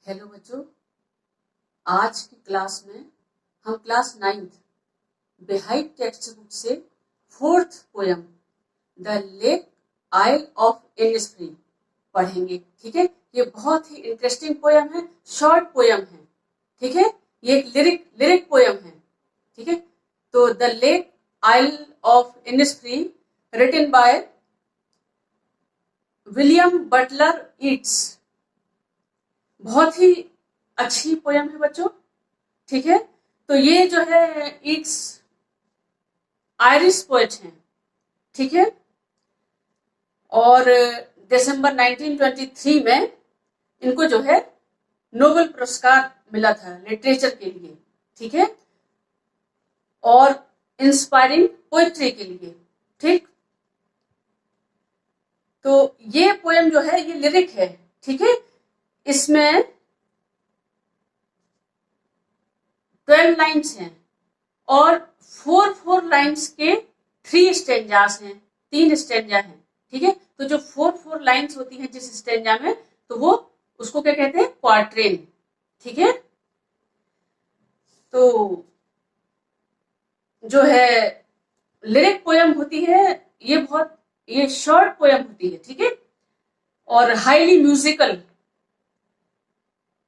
Hello बच्चों, आज की क्लास में हम क्लास 9th बेहाइट टेक्स्ट बुक से 4th poem the lake isle of Innisfree पढ़ेंगे। ठीक है, ये बहुत ही इंटरेस्टिंग पोयम है, शॉर्ट पोयम है। ठीक है, ये एक लिरिक पोयम है। ठीक है, तो the lake isle of Innisfree written by William Butler Yeats. बहुत ही अच्छी पोयम है बच्चों। ठीक है, तो ये जो है ईट्स आयरिश पोएट हैं। ठीक है, और दिसंबर 1923 में इनको जो है नोबेल पुरस्कार मिला था लिटरेचर के लिए। ठीक है, और इंस्पायरिंग पोएट्री के लिए। ठीक, तो ये पोयम जो है ये लिरिक है। ठीक है, इसमें 12 लाइन्स हैं और 4 लाइन्स के 3 स्टेंजास हैं, 3 स्टेंजा हैं। ठीक है, तो जो 4 लाइन्स होती हैं जिस स्टेंजा में, तो वो उसको क्या कहते हैं, क्वार्ट्रेन। ठीक है, तो जो है लिरिक पोयम होती है ये शॉर्ट पोयम होती है। ठीक है, और highly musical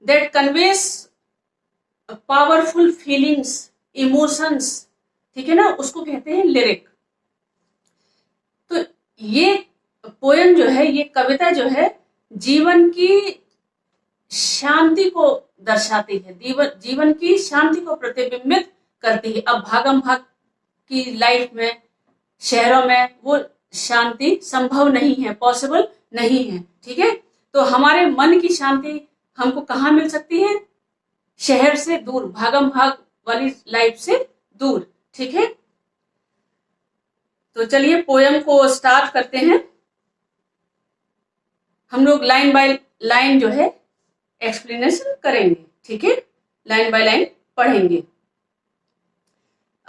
that conveys powerful feelings, emotions. ठीक है ना, उसको कहते हैं लिरिक। तो ये पोयम जो है, ये कविता जो है जीवन की शांति को दर्शाती है, जीवन की शांति को प्रतिबिंबित करती है। अब भागम भाग की लाइफ में, शहरों में वो शांति संभव नहीं है, पॉसिबल नहीं है। ठीक है, तो हमारे मन की शांति हमको कहाँ मिल सकती है? शहर से दूर, भागम भाग वाली लाइफ से दूर। ठीक है, तो चलिए पोयम को स्टार्ट करते हैं। हम लोग लाइन बाय लाइन जो है एक्सप्लेनेशन करेंगे। ठीक है, लाइन बाय लाइन पढ़ेंगे।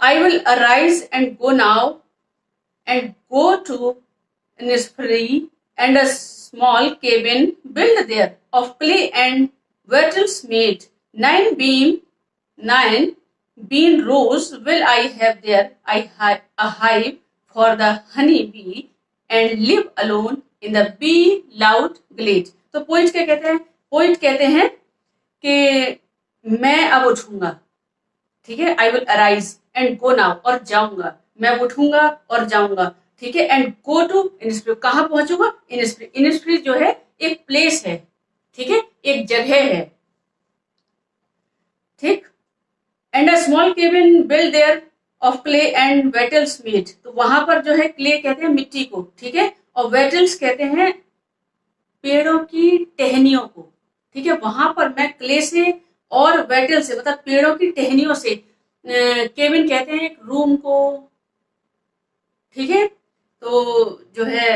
I will arise and go now and go to Innisfree and a small cabin built there of clay and wattles made. 9 bean rows will I have there. A hive for the honey bee and live alone in the bee loud glade. तो poet क्या कहते हैं? Poet कहते हैं कि मैं अब उठूंगा। ठीक है, आई will arise and go now, और जाऊंगा, मैं उठूंगा और जाऊंगा। ठीक है, एंड गो टू इनिस्फ्री, कहां पहुंचूंगा? इनिस्फ्री। इनिस्फ्री जो है एक प्लेस है। ठीक है, एक जगह है। ठीक, and a small cabin build there of clay and wattles made. तो वहां पर जो है क्ले कहते हैं मिट्टी को। ठीक है, और वेटल्स कहते हैं पेड़ों की टहनियों को। ठीक है, वहां पर मैं क्ले से और वेटल से, मतलब पेड़ों की टहनियों से, केबिन कहते हैं एक रूम को। ठीक है, तो जो है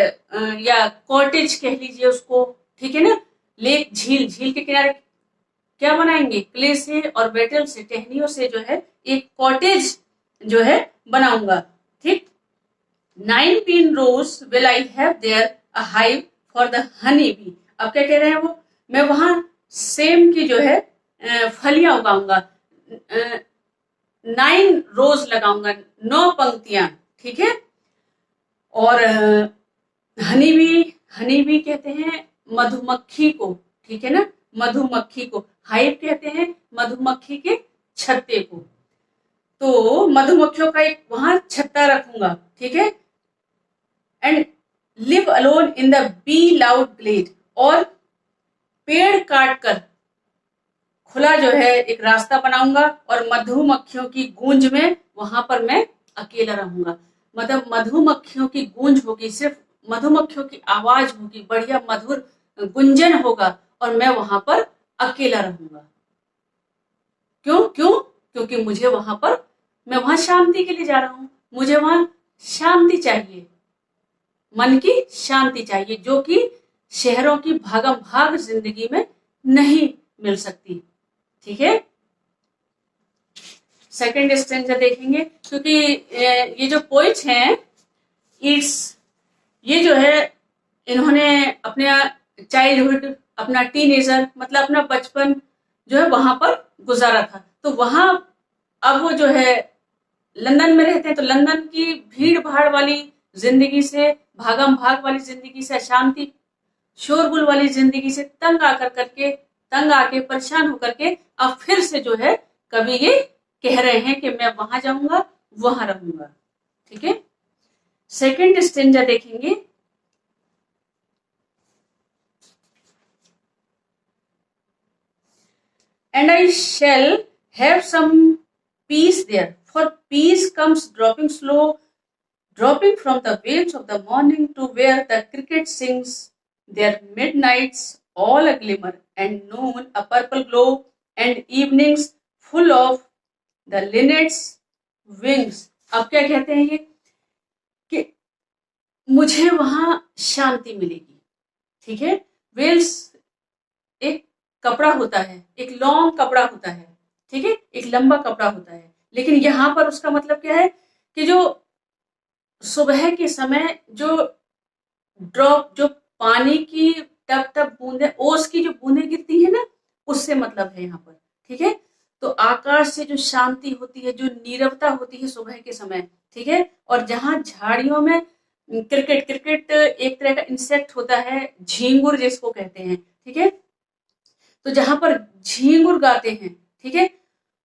या कॉटेज कह लीजिए उसको। ठीक है ना, लेक, झील के किनारे क्या बनाएंगे? क्ले से और वेटल से, टहनियों से जो है एक कॉटेज जो है बनाऊंगा। ठीक, 9 pin rows will I have there, a hive for the honey bee. अब क्या कह रहे हैं वो? मैं वहां सेम की जो है फलियां उगाऊंगा, 9 रोज लगाऊंगा, 9 पंक्तियां। ठीक है, और हनी बी कहते हैं मधुमक्खी को। ठीक है ना, मधुमक्खी को। हाइव कहते हैं मधुमक्खी के छत्ते को। तो मधुमक्खियों का एक वहां छत्ता रखूंगा। ठीक है, and live alone in the bee loud glade, और पेड़ काटकर खुला जो है एक रास्ता बनाऊंगा, और मधुमक्खियों की गूंज में वहां पर मैं अकेला रहूंगा। मतलब मधुमक्खियों की गूंज होगी, सिर्फ मधुमक्खियों की आवाज होगी, बढ़िया मधुर गुंजन होगा, और मैं वहां पर अकेला रहूंगा। क्यों? क्योंकि मुझे वहां पर, मैं वहां शांति के लिए जा रहा हूं, मुझे वहां शांति चाहिए, मन की शांति चाहिए, जो कि शहरों की भागम भाग जिंदगी में नहीं मिल सकती। ठीक है, सेकंड स्टेंजा देखेंगे, क्योंकि ये जो पोइट्स हैं ये जो है इन्होंने अपने चाइल्डहुड, अपना टीनेजर मतलब अपना बचपन जो है वहां पर गुजारा था। तो वहां अब वो जो है लंदन में रहते हैं, तो लंदन की भीड़ भाड़ वाली जिंदगी से, भागम भाग वाली जिंदगी से, अशांति शोरगुल वाली जिंदगी से तंग आके परेशान होकर के अब फिर से जो है कवि ये कह रहे हैं कि मैं वहां जाऊंगा, वहां रहूंगा। ठीक है, सेकंड स्टेंजा देखेंगे। And I shall have some peace there, for peace comes dropping from the waves of the morning to where the cricket sings their midnights all a glimmer, and noon a purple glow, and evenings full of the linnet's wings। अब क्या कहते हैं ये कि मुझे वहां शांति मिलेगी। ठीक है, वेल्स एक कपड़ा होता है, एक लॉन्ग कपड़ा होता है। ठीक है, एक लंबा कपड़ा होता है, लेकिन यहां पर उसका मतलब क्या है कि जो सुबह के समय जो ड्रॉप, जो पानी की टप टप बूंदे, ओस की जो बूंदे गिरती है ना, उससे मतलब है यहाँ पर। ठीक है, तो आकाश से जो शांति होती है, जो नीरवता होती है सुबह के समय। ठीक है, और जहां झाड़ियों में क्रिकेट क्रिकेट एक तरह का इंसेक्ट होता है, झींगुर जिसको कहते हैं। ठीक है, तो जहां पर झींगुर गाते हैं, ठीक है,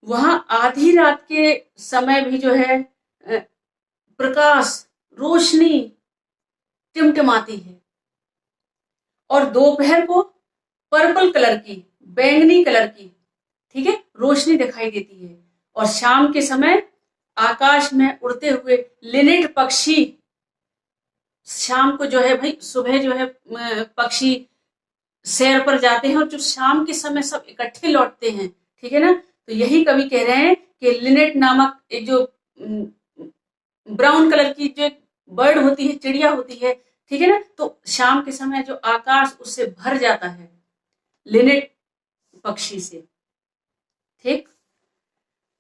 वहां आधी रात के समय भी जो है प्रकाश, रोशनी टिमटिमाती है, और दोपहर को पर्पल कलर की, बैंगनी कलर की, ठीक है, रोशनी दिखाई देती है। और शाम के समय आकाश में उड़ते हुए लिनेट पक्षी, शाम को जो है भाई, सुबह जो है पक्षी सैर पर जाते हैं और जो शाम के समय सब इकट्ठे लौटते हैं। ठीक है ना, तो यही कवि कह रहे हैं कि लिनेट नामक एक जो ब्राउन कलर की जो बर्ड होती है, चिड़िया होती है, ठीक है ना, तो शाम के समय जो आकाश उससे भर जाता है लिनेट पक्षी से। ठीक,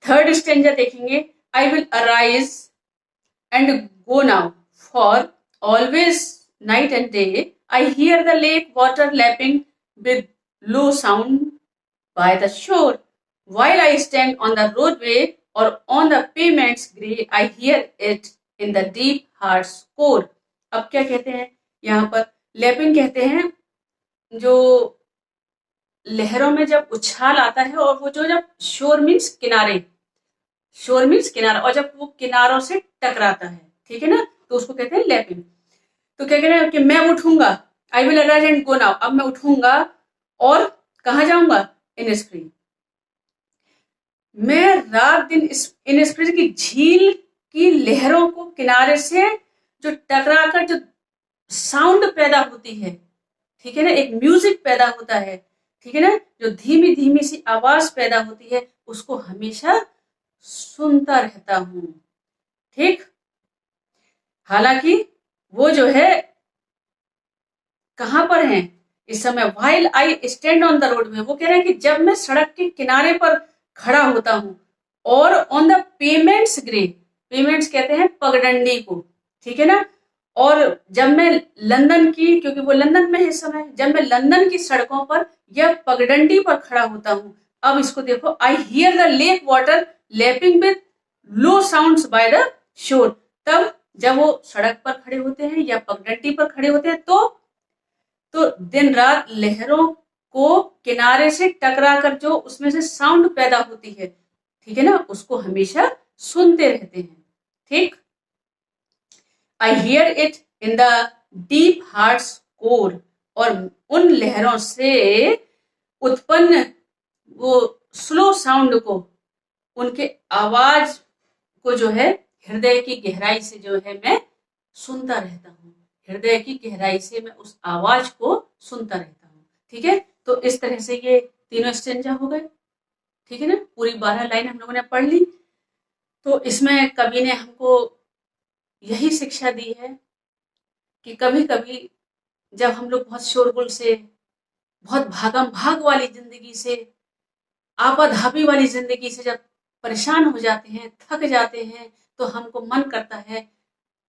थर्ड स्टेंजा देखेंगे। आई will arise and go now, for always night and day I hear the lake water lapping with low sound by the shore, while I stand on the roadway or on the pavement's grey, I hear it in the deep heart's core। अब क्या कहते हैं यहाँ पर, lapping कहते हैं जो लहरों में जब उछाल आता है, और वो जो जब शोर मीन्स किनारे, शोर मीन्स किनारा, और जब वो किनारों से टकराता है, ठीक है ना, तो उसको कहते हैं लैपिंग। तो क्या कह रहे हैं कि मैं उठूंगा, I will arise and go now, अब मैं उठूंगा और कहाँ जाऊंगा, इनिस्फ्री। मैं रात दिन इनिस्फ्री की झील की लहरों को किनारे से जो टकराकर जो साउंड पैदा होती है, ठीक है ना, एक म्यूजिक पैदा होता है, ठीक है ना, जो धीमी धीमी सी आवाज पैदा होती है, उसको हमेशा सुनता रहता हूं। ठीक, हालांकि वो जो है कहां पर है इस समय, while I stand on the road में, वो कह रहे हैं कि जब मैं सड़क के किनारे पर खड़ा होता हूं, और on the payments grey, payments कहते हैं पगडंडी को, ठीक है ना, और जब मैं लंदन की, क्योंकि वो लंदन में है इस समय, जब मैं लंदन की सड़कों पर या पगडंडी पर खड़ा होता हूं, अब इसको देखो, I hear the lake water lapping with low sounds by the shore, तब जब वो सड़क पर खड़े होते हैं या पगडंडी पर खड़े होते हैं, तो दिन रात लहरों को किनारे से टकरा कर जो उसमें से साउंड पैदा होती है, ठीक है ना, उसको हमेशा सुनते रहते हैं। ठीक, I hear it in the deep hearts core, और उन लहरों से उत्पन्न वो स्लो साउंड को, उनके आवाज को जो है हृदय की गहराई से जो है मैं सुनता रहता हूँ, हृदय की गहराई से मैं उस आवाज को सुनता रहता हूँ। ठीक है, तो इस तरह से ये तीनों स्टेंजा हो गए। ठीक है ना, पूरी 12 लाइन हम लोगों ने पढ़ ली। तो इसमें कवि ने हमको यही शिक्षा दी है कि कभी कभी जब हम लोग बहुत शोरगुल से, बहुत भागम भाग वाली जिंदगी से, आपाधापी वाली जिंदगी से जब परेशान हो जाते हैं, थक जाते हैं, तो हमको मन करता है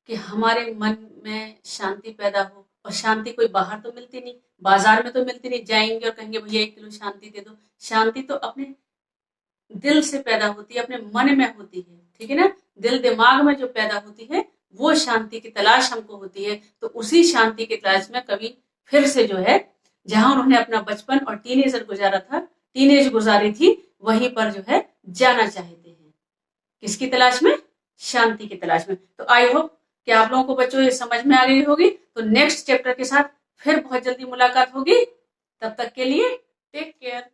कि हमारे मन में शांति पैदा हो और शांति कोई बाहर तो मिलती नहीं, बाजार में तो मिलती नहीं, जाएंगे और कहेंगे भैया 1 किलो शांति दे दो। शांति तो अपने दिल से पैदा होती है, अपने मन में होती है, ठीक है ना। दिल दिमाग में जो पैदा होती है वो शांति की तलाश हमको होती है। तो उसी शांति की तलाश में कवि फिर से जो है, जहां उन्होंने अपना बचपन और टीनेजर गुजारा था, टीनेज गुजारी थी, वहीं पर जो है जाना चाहते हैं। किसकी तलाश में? शांति की तलाश में। तो आई होप कि आप लोगों को बच्चों ये समझ में आ गई होगी। तो नेक्स्ट चैप्टर के साथ फिर बहुत जल्दी मुलाकात होगी। तब तक के लिए टेक केयर।